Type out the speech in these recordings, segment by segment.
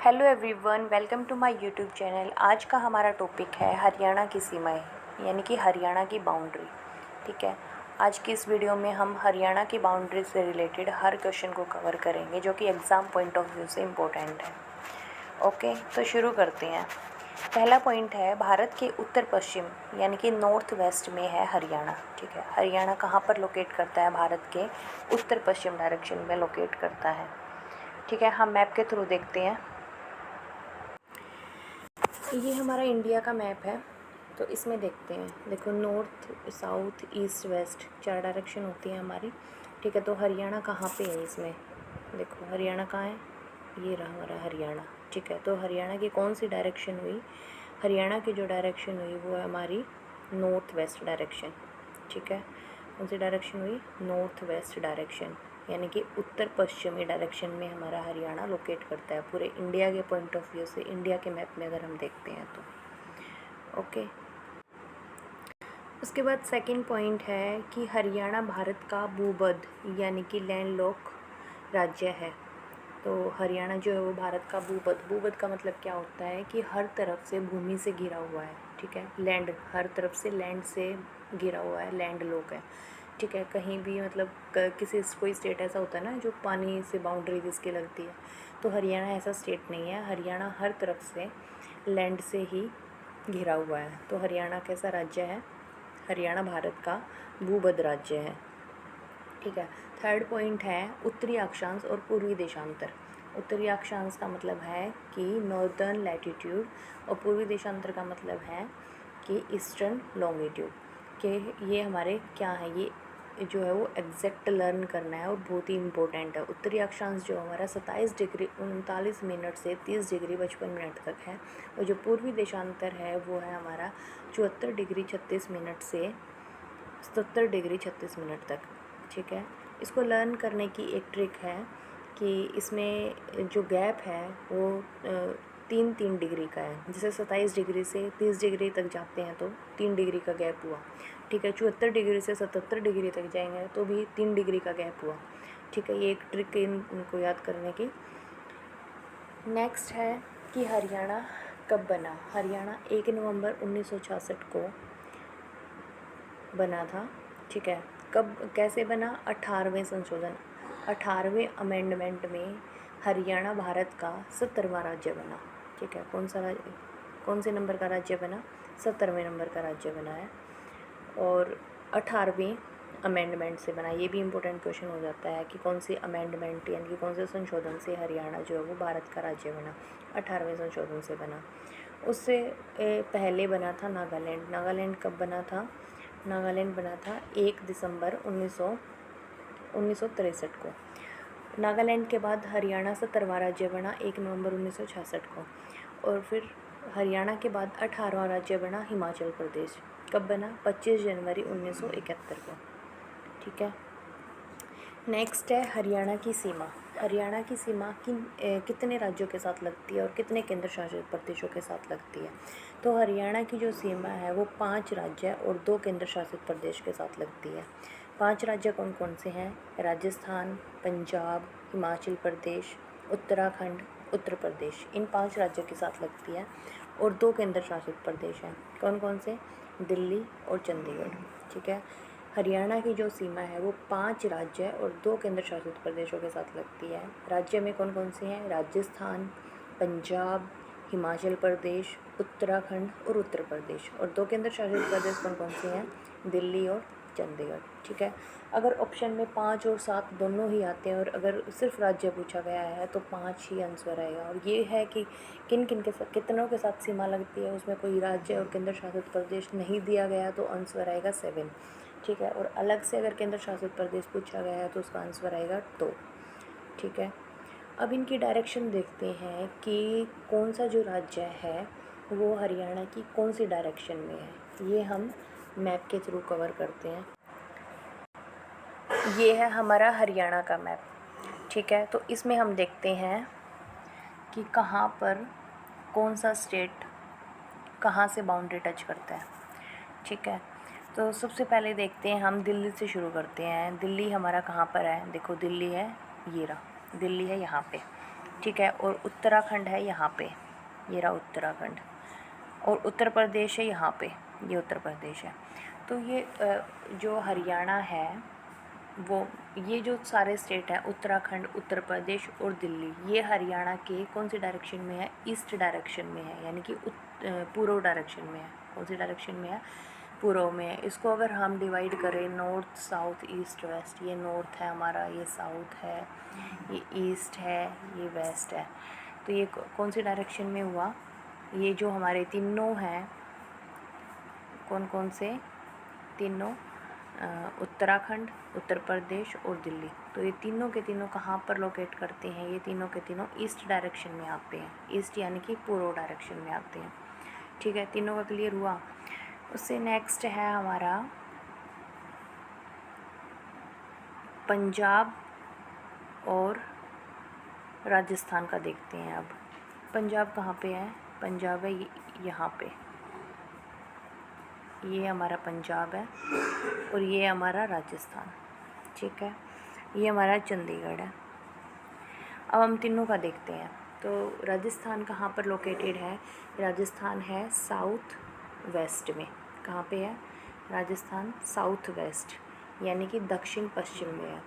Hello everyone, welcome to my YouTube channel. आज का हमारा टॉपिक है हरियाणा की सीमाएं, यानी कि हरियाणा की बाउंड्री। ठीक है, आज की इस वीडियो में हम हरियाणा की बाउंड्री से रिलेटेड हर क्वेश्चन को कवर करेंगे जो कि एग्ज़ाम पॉइंट ऑफ व्यू से इम्पोर्टेंट है। ओके, तो शुरू करते हैं। पहला पॉइंट है भारत के उत्तर पश्चिम यानी कि नॉर्थ वेस्ट में है हरियाणा। ठीक है, हरियाणा कहाँ पर लोकेट करता है? भारत के उत्तर पश्चिम डायरेक्शन में लोकेट करता है। ठीक है, हम मैप के थ्रू देखते हैं। ये हमारा इंडिया का मैप है, तो इसमें देखते हैं। देखो, north south east west 4 direction होती है हमारी। ठीक है, तो हरियाणा कहाँ पे है इसमें? देखो, हरियाणा कहाँ है? ये रहा हमारा हरियाणा। ठीक है, तो हरियाणा की कौन सी डायरेक्शन हुई? हरियाणा की जो डायरेक्शन हुई वो है हमारी नॉर्थ वेस्ट डायरेक्शन। ठीक है, कौन सी डायरेक्शन हुई? नॉर्थ वेस्ट डायरेक्शन, यानी कि उत्तर पश्चिमी डायरेक्शन में हमारा हरियाणा लोकेट करता है पूरे इंडिया के पॉइंट ऑफ व्यू से। इंडिया के मैप में अगर हम देखते हैं तो ओके। उसके बाद सेकंड पॉइंट है कि हरियाणा भारत का भूबद्ध यानी कि लैंडलॉक राज्य है। तो हरियाणा जो है वो भारत का भूबद्ध का मतलब क्या होता है कि हर तरफ से भूमि से घिरा हुआ है। ठीक है, लैंड, हर तरफ से लैंड से घिरा हुआ है, लैंड लॉक है। ठीक है, कहीं भी मतलब कोई स्टेट ऐसा होता है ना जो पानी से बाउंड्री जिसकी लगती है, तो हरियाणा ऐसा स्टेट नहीं है। हरियाणा हर तरफ से लैंड से ही घिरा हुआ है। तो हरियाणा कैसा राज्य है? हरियाणा भारत का भूबद्ध राज्य है। ठीक है, थर्ड पॉइंट है उत्तरी अक्षांश और पूर्वी देशांतर। उत्तरी अक्षांश का मतलब है कि नॉर्दर्न लैटिट्यूड, और पूर्वी देशांतर का मतलब है कि ईस्टर्न लॉन्गिट्यूड। के ये हमारे क्या है, ये जो है वो एग्जैक्ट लर्न करना है और बहुत ही इंपॉर्टेंट है। उत्तरी अक्षांश जो हमारा 27 डिग्री 39 मिनट से 30 डिग्री 55 मिनट तक है, और जो पूर्वी देशांतर है वो है हमारा 74 डिग्री 36 मिनट से 77 डिग्री 36 मिनट तक। ठीक है, इसको लर्न करने की एक ट्रिक है कि इसमें जो गैप है वो 3-3 डिग्री का है। जैसे 27 डिग्री से 30 डिग्री तक जाते हैं तो 3 डिग्री का गैप हुआ। ठीक है, 74 डिग्री से 77 डिग्री तक जाएंगे तो भी 3 डिग्री का गैप हुआ। ठीक है, ये एक ट्रिक है इनको याद करने की। नेक्स्ट है कि हरियाणा कब बना? हरियाणा 1 नवंबर 1966 को बना था। ठीक है, कब कैसे बना? 18वें संशोधन, 18वें अमेंडमेंट में हरियाणा भारत का 70वां राज्य बना। ठीक है, कौन से नंबर का राज्य बना? 70वें नंबर का राज्य बना है, और 18वें अमेंडमेंट से बना। ये भी इम्पोर्टेंट क्वेश्चन हो जाता है कि कौन सी अमेंडमेंट यानी कि कौन से संशोधन से हरियाणा जो है वो भारत का राज्य बना? 18वें संशोधन से बना। उससे पहले बना था नागालैंड। नागालैंड कब बना था? नागालैंड बना था 1 दिसंबर 1963 को। नागालैंड के बाद हरियाणा 70वां राज्य बना 1 नवंबर 1966 को, और फिर हरियाणा के बाद 18वां राज्य बना हिमाचल प्रदेश। कब बना? 25 जनवरी 1971 को। ठीक है, नेक्स्ट है हरियाणा की सीमा। हरियाणा की सीमा कितने राज्यों के साथ लगती है और कितने केंद्र शासित प्रदेशों के साथ लगती है? तो हरियाणा की जो सीमा है वो 5 राज्य और 2 केंद्र शासित प्रदेश के साथ लगती है। 5 राज्य कौन कौन से हैं? राजस्थान, पंजाब, हिमाचल प्रदेश, उत्तराखंड, उत्तर प्रदेश। इन 5 राज्यों के साथ लगती है, और 2 केंद्र शासित प्रदेश हैं। कौन कौन से? दिल्ली और चंडीगढ़। ठीक है, हरियाणा की जो सीमा है वो 5 राज्य और 2 केंद्र शासित प्रदेशों के साथ लगती है। राज्य में कौन कौन से हैं? राजस्थान, पंजाब, हिमाचल प्रदेश, उत्तराखंड और उत्तर प्रदेश। और 2 केंद्र शासित प्रदेश कौन कौन से हैं? दिल्ली और चंडीगढ़। ठीक है, अगर ऑप्शन में 5 और 7 दोनों ही आते हैं और अगर सिर्फ राज्य पूछा गया है तो 5 ही आंसर आएगा। और ये है कि किन किन के साथ, कितनों के साथ सीमा लगती है, उसमें कोई राज्य और केंद्र शासित प्रदेश नहीं दिया गया तो आंसर आएगा 7। ठीक है, और अलग से अगर केंद्र शासित प्रदेश पूछा गया है तो उसका आंसर आएगा 2। ठीक है, अब इनकी डायरेक्शन देखते हैं कि कौन सा जो राज्य है वो हरियाणा की कौन सी डायरेक्शन में है। ये हम मैप के थ्रू कवर करते हैं। ये है हमारा हरियाणा का मैप। ठीक है, तो इसमें हम देखते हैं कि कहाँ पर कौन सा स्टेट कहाँ से बाउंड्री टच करता है। ठीक है, तो सबसे पहले देखते हैं, हम दिल्ली से शुरू करते हैं। दिल्ली हमारा कहाँ पर है? देखो, दिल्ली है, ये रहा दिल्ली है यहाँ पे। ठीक है। और उत्तराखंड है यहाँ पे, ये रहा उत्तराखंड, और उत्तर प्रदेश है यहाँ पे, ये उत्तर प्रदेश है। तो ये जो हरियाणा है वो, ये जो सारे स्टेट हैं उत्तराखंड, उत्तर प्रदेश और दिल्ली, ये हरियाणा के कौन सी डायरेक्शन में है? ईस्ट डायरेक्शन में है, यानी कि पूर्व डायरेक्शन में है। कौन सी डायरेक्शन में है? पूर्व में है। इसको अगर हम डिवाइड करें नॉर्थ, साउथ, ईस्ट, वेस्ट, ये नॉर्थ है हमारा, ये साउथ है, ये ईस्ट है, ये वेस्ट है। तो ये कौन सी डायरेक्शन में हुआ? ये जो हमारे तीनों हैं, कौन कौन से? तीनों, उत्तराखंड, उत्तर प्रदेश और दिल्ली। तो ये तीनों के तीनों कहाँ पर लोकेट करते हैं? ये तीनों के तीनों ईस्ट डायरेक्शन में आते हैं। ईस्ट यानी कि पूर्व डायरेक्शन में आते हैं। ठीक है, तीनों का क्लियर हुआ। उससे नेक्स्ट है हमारा पंजाब और राजस्थान का देखते हैं। अब पंजाब कहाँ पे है? पंजाब है यहाँ पे, ये हमारा पंजाब है और ये हमारा राजस्थान। ठीक है, ये हमारा चंडीगढ़ है। अब हम तीनों का देखते हैं। तो राजस्थान कहाँ पर लोकेटेड है? राजस्थान है साउथ वेस्ट में। कहाँ पे है? राजस्थान साउथ वेस्ट, यानी कि दक्षिण पश्चिम में है।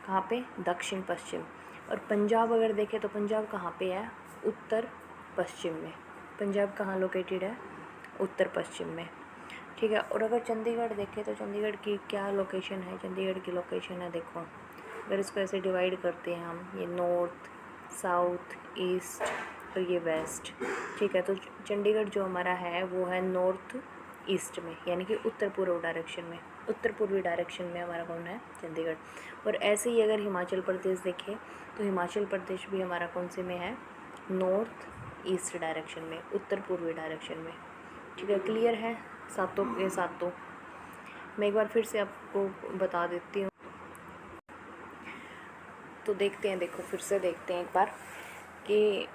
कहाँ पे? दक्षिण पश्चिम। और पंजाब अगर देखें तो पंजाब कहाँ पे है? उत्तर पश्चिम में। पंजाब कहाँ लोकेटेड है? उत्तर पश्चिम में। ठीक है। और अगर चंडीगढ़ देखें तो चंडीगढ़ की क्या लोकेशन है? चंडीगढ़ की लोकेशन है, देखो, अगर इसको ऐसे डिवाइड करते हैं हम, ये नॉर्थ, साउथ, ईस्ट और ये वेस्ट। ठीक है, तो चंडीगढ़ जो हमारा है वो है नॉर्थ ईस्ट में, यानी कि उत्तर पूर्व डायरेक्शन में, उत्तर पूर्वी डायरेक्शन में हमारा कौन है? चंडीगढ़। और ऐसे ही अगर हिमाचल प्रदेश देखें तो हिमाचल प्रदेश भी हमारा कौन से में है? नॉर्थ ईस्ट डायरेक्शन में, उत्तर पूर्वी डायरेक्शन में। ठीक है, क्लियर है सातों के सातों? मैं एक बार फिर से आपको बता देती हूँ। तो देखते हैं, देखो फिर से देखते हैं एक बार कि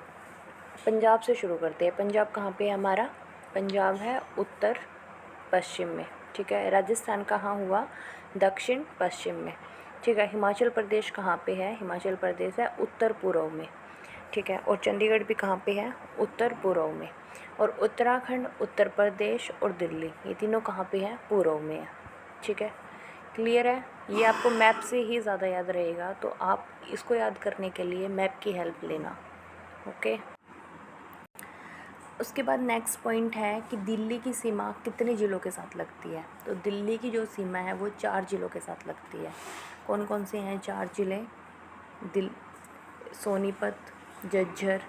पंजाब से शुरू करते हैं। पंजाब कहाँ पे है हमारा? पंजाब है उत्तर पश्चिम में। ठीक है। राजस्थान कहाँ हुआ? दक्षिण पश्चिम में। ठीक है। हिमाचल प्रदेश कहाँ पे है? हिमाचल प्रदेश है उत्तर पूर्व में। ठीक है। और चंडीगढ़ भी कहाँ पे है? उत्तर पूर्व में। और उत्तराखंड, उत्तर प्रदेश और दिल्ली, ये तीनों कहाँ पे हैं? पूर्व में है। ठीक है, क्लियर है? ये आपको मैप से ही ज़्यादा याद रहेगा, तो आप इसको याद करने के लिए मैप की हेल्प लेना। ओके। उसके बाद नेक्स्ट पॉइंट है कि दिल्ली की सीमा कितने ज़िलों के साथ लगती है? तो दिल्ली की जो सीमा है वो 4 ज़िलों के साथ लगती है। कौन कौन से हैं 4 ज़िले? सोनीपत, झज्जर,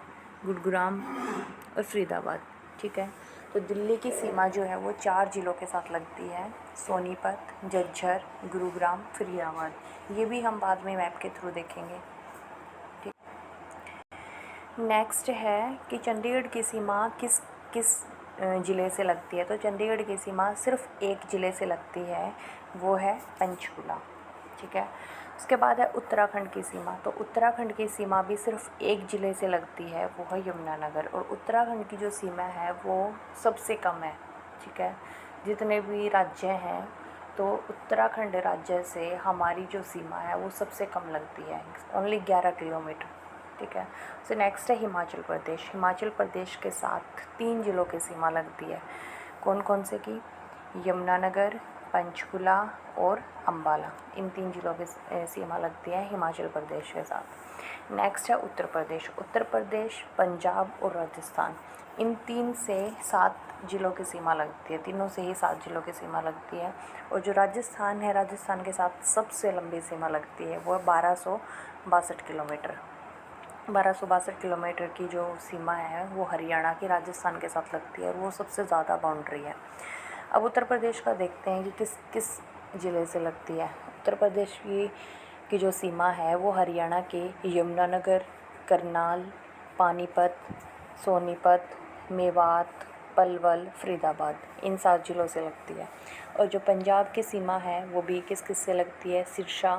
गुरुग्राम और फरीदाबाद। ठीक है, तो दिल्ली की सीमा जो है वो 4 ज़िलों के साथ लगती है, सोनीपत, झज्जर, गुरुग्राम, फरीदाबाद। ये भी हम बाद में मैप के थ्रू देखेंगे। ठीक, नेक्स्ट है कि चंडीगढ़ की सीमा किस किस ज़िले से लगती है? तो चंडीगढ़ की सीमा सिर्फ एक ज़िले से लगती है, वो है पंचकुला। ठीक है। उसके बाद है उत्तराखंड की सीमा। तो उत्तराखंड की सीमा भी सिर्फ एक ज़िले से लगती है, वो है यमुनानगर। और उत्तराखंड की जो सीमा है वो सबसे कम है। ठीक है, जितने भी राज्य हैं तो उत्तराखंड राज्य से हमारी जो सीमा है वो सबसे कम लगती है, ओनली 11 किलोमीटर। ठीक है। सो नेक्स्ट है हिमाचल प्रदेश। हिमाचल प्रदेश के साथ 3 ज़िलों की सीमा लगती है। कौन कौन से की? यमुनानगर, पंचकुला और अम्बाला, इन 3 ज़िलों की सीमा लगती है हिमाचल प्रदेश के साथ। नेक्स्ट है उत्तर प्रदेश। उत्तर प्रदेश, पंजाब और राजस्थान, इन 3 से 7 ज़िलों की सीमा लगती है, तीनों से ही 7 ज़िलों की सीमा लगती है। और जो राजस्थान है, राजस्थान के साथ सबसे लंबी सीमा लगती है, वो है 1262 किलोमीटर। 1262 किलोमीटर की जो सीमा है वो हरियाणा की राजस्थान के साथ लगती है, और वो सबसे ज़्यादा बाउंड्री है। अब उत्तर प्रदेश का देखते हैं कि किस किस ज़िले से लगती है। उत्तर प्रदेश की जो सीमा है वो हरियाणा के यमुनानगर, करनाल, पानीपत, सोनीपत, मेवात, पलवल, फरीदाबाद, इन 7 ज़िलों से लगती है। और जो पंजाब की सीमा है वो भी किस किस से लगती है? सिरसा,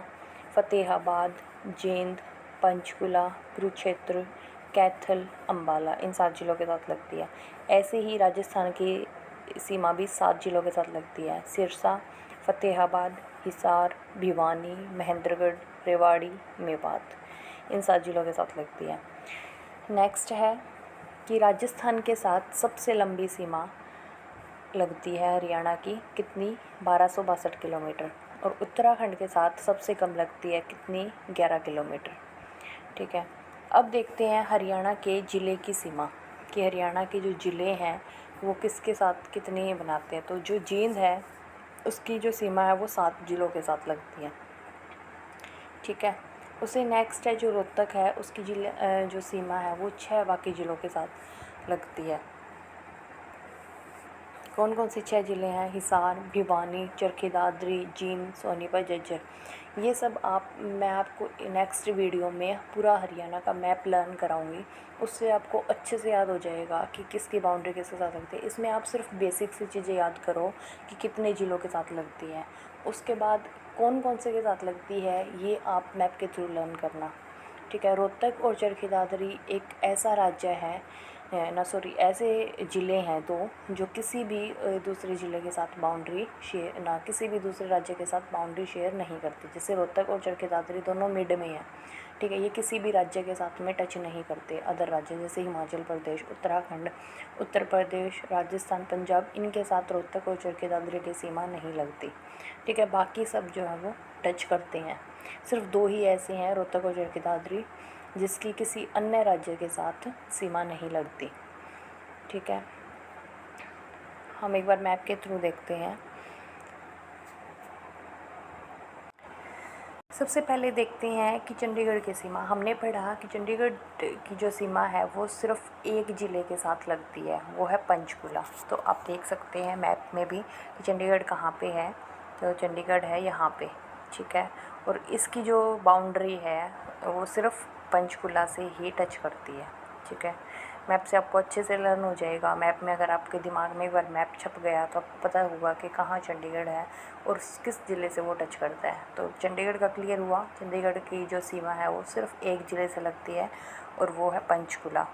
फतेहाबाद, जींद, पंचकुला, कुरुक्षेत्र, कैथल, अम्बाला, इन 7 ज़िलों के साथ लगती है। ऐसे ही राजस्थान की सीमा भी 7 ज़िलों के साथ लगती है, सिरसा, फतेहाबाद, हिसार, भिवानी, महेंद्रगढ़, रेवाड़ी, मेवात, इन 7 ज़िलों के साथ लगती है। नेक्स्ट है कि राजस्थान के साथ सबसे लंबी सीमा लगती है हरियाणा की कितनी, 1262 किलोमीटर। और उत्तराखंड के साथ सबसे कम लगती है कितनी, 11 किलोमीटर। ठीक है, अब देखते हैं हरियाणा के ज़िले की सीमा कि हरियाणा के जो ज़िले हैं वो किसके साथ कितने बनाते हैं। तो जो जींद है उसकी जो सीमा है वो 7 ज़िलों के साथ लगती है। ठीक है, उसे नेक्स्ट है जो रोहतक है, उसकी जो सीमा है वो 6 बाकी ज़िलों के साथ लगती है। कौन कौन से 6 ज़िले हैं, हिसार, भिवानी, चरखी दादरी, जींद, सोनीपत, झज्जर। ये सब मैं आपको नेक्स्ट वीडियो में पूरा हरियाणा का मैप लर्न कराऊंगी, उससे आपको अच्छे से याद हो जाएगा कि किसकी बाउंड्री किसके साथ लगती है। इसमें आप सिर्फ बेसिक सी चीज़ें याद करो कि कितने ज़िलों के साथ लगती है, उसके बाद कौन कौन से के साथ लगती है ये आप मैप के थ्रू लर्न करना। ठीक है, रोहतक और चरखी दादरी एक ऐसा राज्य है ऐसे ज़िले हैं दो जो किसी भी दूसरे ज़िले के साथ बाउंड्री शेयर किसी भी दूसरे राज्य के साथ बाउंड्री शेयर नहीं करते। जैसे रोहतक और चरखी दादरी दोनों मिड में हैं। ठीक है, ये किसी भी राज्य के साथ में टच नहीं करते। अदर राज्य जैसे हिमाचल प्रदेश, उत्तराखंड, उत्तर प्रदेश, राजस्थान, पंजाब, इनके साथ रोहतक और चरखी दादरी की सीमा नहीं लगती। ठीक है, बाकी सब जो है वो टच करते हैं। सिर्फ 2 ही ऐसे हैं, रोहतक और चरखी दादरी, जिसकी किसी अन्य राज्य के साथ सीमा नहीं लगती। ठीक है, हम एक बार मैप के थ्रू देखते हैं। सबसे पहले देखते हैं कि चंडीगढ़ की सीमा। हमने पढ़ा कि चंडीगढ़ की जो सीमा है वो सिर्फ एक ज़िले के साथ लगती है, वो है पंचकुला। तो आप देख सकते हैं मैप में भी कि चंडीगढ़ कहाँ पे है। तो चंडीगढ़ है यहाँ पे। ठीक है, और इसकी जो बाउंड्री है वो सिर्फ पंचकुला से ही टच करती है। ठीक है, मैप से आपको अच्छे से लर्न हो जाएगा। मैप में अगर आपके दिमाग में एक बार मैप छप गया तो आपको पता होगा कि कहाँ चंडीगढ़ है और किस ज़िले से वो टच करता है। तो चंडीगढ़ का क्लियर हुआ। चंडीगढ़ की जो सीमा है वो सिर्फ एक ज़िले से लगती है और वो है पंचकुला।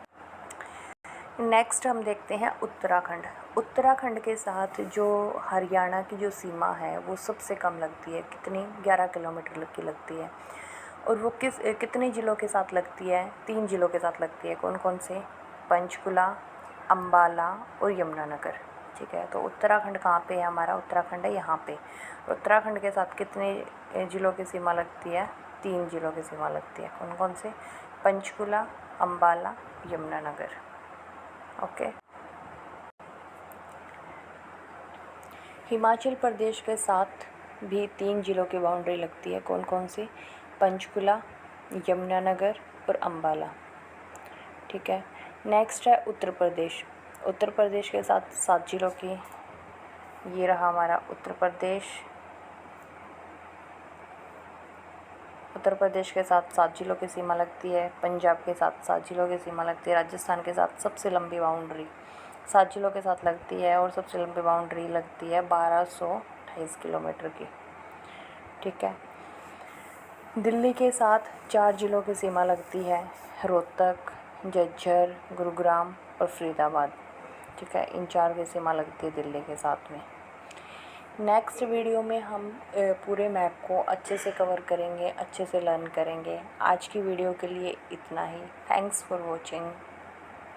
नेक्स्ट हम देखते हैं उत्तराखंड। उत्तराखंड के साथ जो हरियाणा की जो सीमा है वो सबसे कम लगती है, कितनी, 11 किलोमीटर की लगती है। और वो कितने ज़िलों के साथ लगती है, 3 ज़िलों के साथ लगती है। कौन कौन से, पंचकुला, अम्बाला और यमुनानगर। ठीक है, तो उत्तराखंड कहाँ पे है हमारा, उत्तराखंड है यहाँ पे। उत्तराखंड के साथ कितने ज़िलों की सीमा लगती है, 3 ज़िलों की सीमा लगती है। कौन कौन से, पंचकुला, अम्बाला, यमुनानगर। ओके, हिमाचल प्रदेश के साथ भी 3 ज़िलों की बाउंड्री लगती है। कौन कौन सी, पंचकुला, यमुनानगर और अम्बाला। ठीक है, नेक्स्ट है उत्तर प्रदेश। उत्तर प्रदेश के साथ 7 ज़िलों की, ये रहा हमारा उत्तर प्रदेश। उत्तर प्रदेश के साथ 7 ज़िलों की सीमा लगती है। पंजाब के साथ 7 ज़िलों की सीमा लगती है। राजस्थान के साथ सबसे लंबी बाउंड्री 7 ज़िलों के साथ लगती है और सबसे लंबी बाउंड्री लगती है 1228 किलोमीटर की। ठीक है, दिल्ली के साथ 4 ज़िलों की सीमा लगती है, रोहतक, झज्जर, गुरुग्राम और फरीदाबाद। ठीक है, इन 4 की सीमा लगती है दिल्ली के साथ में। नेक्स्ट वीडियो में हम पूरे मैप को अच्छे से कवर करेंगे, अच्छे से लर्न करेंगे। आज की वीडियो के लिए इतना ही। Thanks for watching.